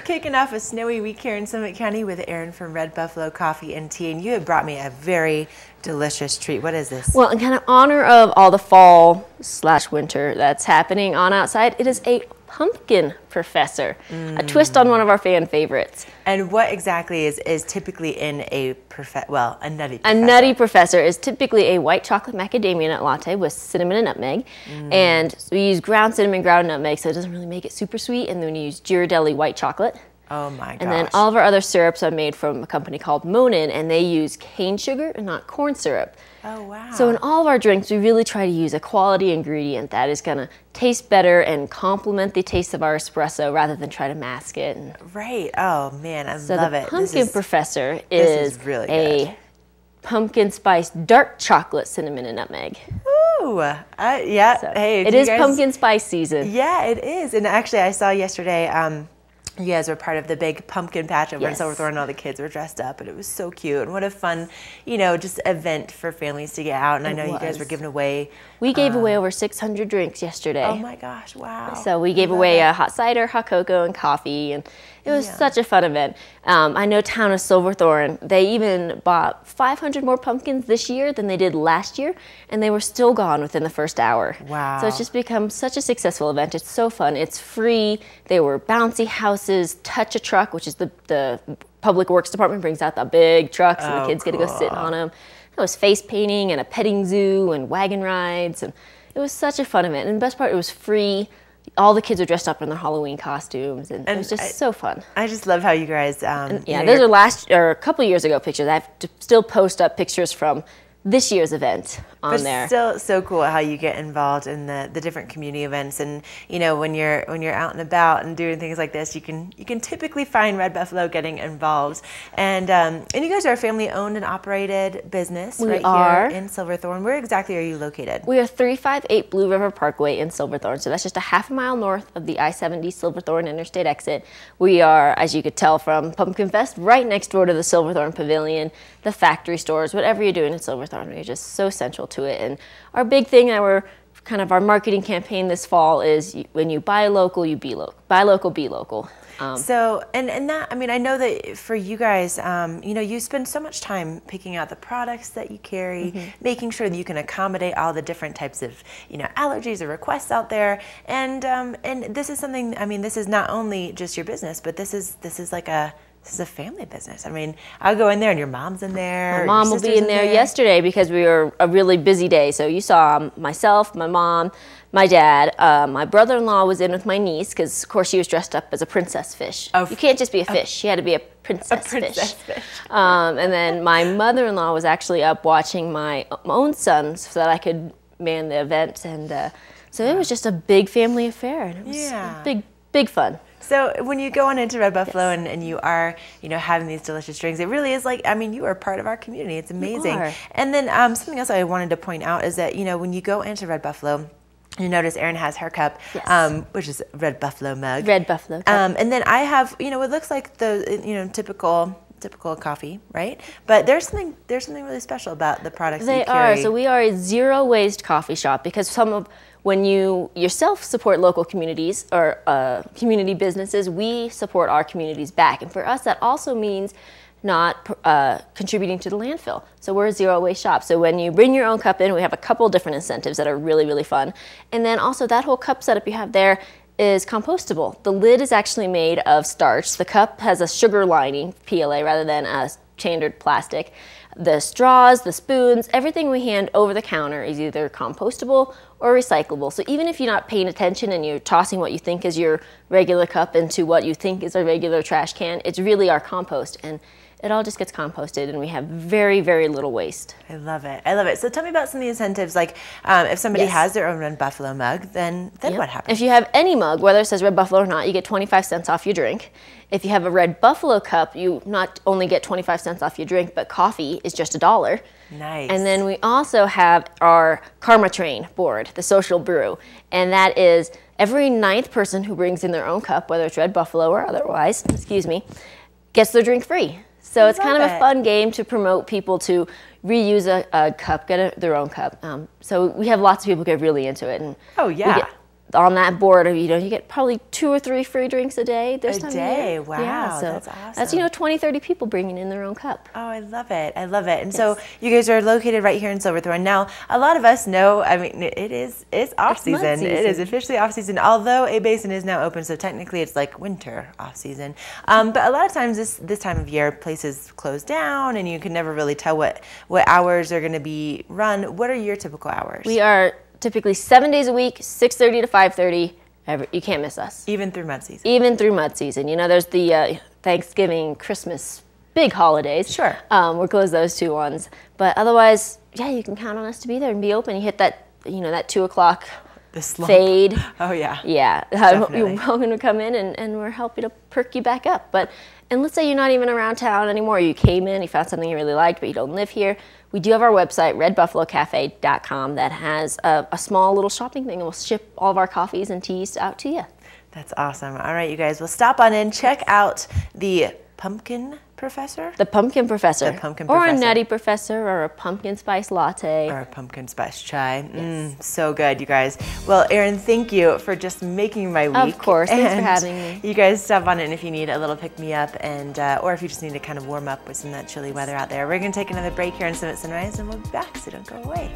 kicking off a snowy week here in Summit County with Erin from Red Buffalo Coffee and Tea, and you have brought me a very delicious treat. What is this? Well, in kind of honor of all the fall/winter that's happening on outside, it is a pumpkin professor, a twist on one of our fan favorites. And what exactly is typically in a nutty professor? A nutty professor is typically a white chocolate macadamia nut latte with cinnamon and nutmeg. And we use ground cinnamon, ground nutmeg, so it doesn't really make it super sweet. And then we use Ghirardelli white chocolate. Oh my gosh. And then all of our other syrups are made from a company called Monin, and they use cane sugar and not corn syrup. Oh wow. So in all of our drinks, we really try to use a quality ingredient that is going to taste better and complement the taste of our espresso rather than try to mask it. Right. Oh man, I love it. So the pumpkin professor is really a pumpkin spice dark chocolate cinnamon and nutmeg. Ooh, yeah. So hey, it is pumpkin spice season. Yeah, it is. And actually, I saw yesterday. You guys were part of the big pumpkin patch over in Silverthorne, and all the kids were dressed up, and it was so cute. And what a fun, just event for families to get out. And I know you guys were giving away. We gave away over 600 drinks yesterday. Oh my gosh, wow. So we gave away a hot cider, hot cocoa, and coffee, and it was such a fun event. I know Town of Silverthorne, they even bought 500 more pumpkins this year than they did last year, and they were still gone within the first hour. Wow. So it's just become such a successful event. It's so fun. It's free. There were bouncy houses, Touch a Truck, which is the Public Works Department brings out the big trucks, and the kids get to go sit on them. There was face painting and a petting zoo and wagon rides, and it was such a fun event. And the best part, it was free. All the kids were dressed up in their Halloween costumes, and it was just so fun. I just love how you guys. Those are a couple years ago pictures. I have to still post up pictures from this year's event on there. Still so cool how you get involved in the different community events, and when you're out and about and doing things like this, you can typically find Red Buffalo getting involved. And you guys are a family owned and operated business here in Silverthorne. Where exactly are you located? We are 358 Blue River Parkway in Silverthorne, so that's just a half a mile north of the I-70 Silverthorne Interstate exit. We are, as you could tell from Pumpkin Fest, right next door to the Silverthorne Pavilion, the factory stores, whatever you're doing in Silverthorne. We're just so central to it. And our big thing, our marketing campaign this fall is when you buy local, you be local. Buy local, be local. So, and that, I know that for you guys, you spend so much time picking out the products that you carry, making sure that you can accommodate all the different types of, allergies or requests out there. And this is something, this is not only just your business, but this is a family business. I'll go in there and your mom's in there. My mom will be in there yesterday because we were a really busy day. So you saw myself, my mom, my dad, my brother-in-law was in with my niece because, of course, she was dressed up as a princess fish. You can't just be a fish. She had to be a princess fish. And then my mother-in-law was actually up watching my own son so that I could man the event. And so it was just a big family affair. And it was big fun. So when you go on into Red Buffalo and you are, having these delicious drinks, it really is like, you are part of our community. It's amazing. And then something else I wanted to point out is that, when you go into Red Buffalo, you notice Erin has her cup, which is Red Buffalo mug. Red Buffalo cup. And then I have, it looks like the, typical coffee, right? But there's something really special about the products that you carry. So we are a zero waste coffee shop because when you yourself support local communities or community businesses, we support our communities back. And for us, that also means not contributing to the landfill. So we're a zero waste shop. So when you bring your own cup in, we have a couple different incentives that are really, really fun. And then also that whole cup setup you have there is compostable. The lid is actually made of starch. The cup has a sugar lining, PLA, rather than a standard plastic. The straws, the spoons, everything we hand over the counter is either compostable or recyclable. So even if you're not paying attention and you're tossing what you think is your regular cup into what you think is a regular trash can, it's really our compost. And it all just gets composted, and we have very, very little waste. I love it. I love it. So tell me about some of the incentives. Like if somebody has their own Red Buffalo mug, then what happens? If you have any mug, whether it says Red Buffalo or not, you get 25 cents off your drink. If you have a Red Buffalo cup, you not only get 25 cents off your drink, but coffee is just $1. Nice. And then we also have our Karma Train board, the social brew. And that is every 9th person who brings in their own cup, whether it's Red Buffalo or otherwise, gets their drink free. So it's kind of a fun game to promote people to reuse a cup, get their own cup. So we have lots of people get really into it. And on that board, you get probably 2 or 3 free drinks a day this time of year. Wow, yeah, so that's awesome. That's 20, 30 people bringing in their own cup. Oh, I love it. I love it. And so you guys are located right here in Silverthorne. Now, a lot of us know, I mean, it's off season. It is officially off season, although A-Basin is now open, so technically it's like winter off season. But a lot of times this time of year, places close down and you can never really tell what hours are going to be run. What are your typical hours? We are typically 7 days a week, 6:30 to 5:30. You can't miss us. Even through mud season. Even through mud season. There's the Thanksgiving, Christmas, big holidays. Sure. We're closed those 2 ones. But otherwise, yeah, you can count on us to be there and be open. You hit that, that 2 o'clock fade. Oh, yeah. Yeah. You're welcome to come in and we're happy to perk you back up. And let's say you're not even around town anymore. You came in, you found something you really liked, but you don't live here. We do have our website, redbuffalocafe.com, that has a small little shopping thing, and we'll ship all of our coffees and teas out to you. That's awesome. All right, you guys, well, stop on in, check out the Pumpkin Professor? The Pumpkin Professor. The Pumpkin Or Professor. a Nutty Professor, or a pumpkin spice latte. Or a pumpkin spice chai. Yes. So good, you guys. Well, Erin, thank you for just making my week. Of course, thanks for having me. You guys stop on in if you need a little pick-me-up, and or if you just need to kind of warm up with some of that chilly weather out there. We're going to take another break here on Summit Sunrise, and we'll be back, so don't go away.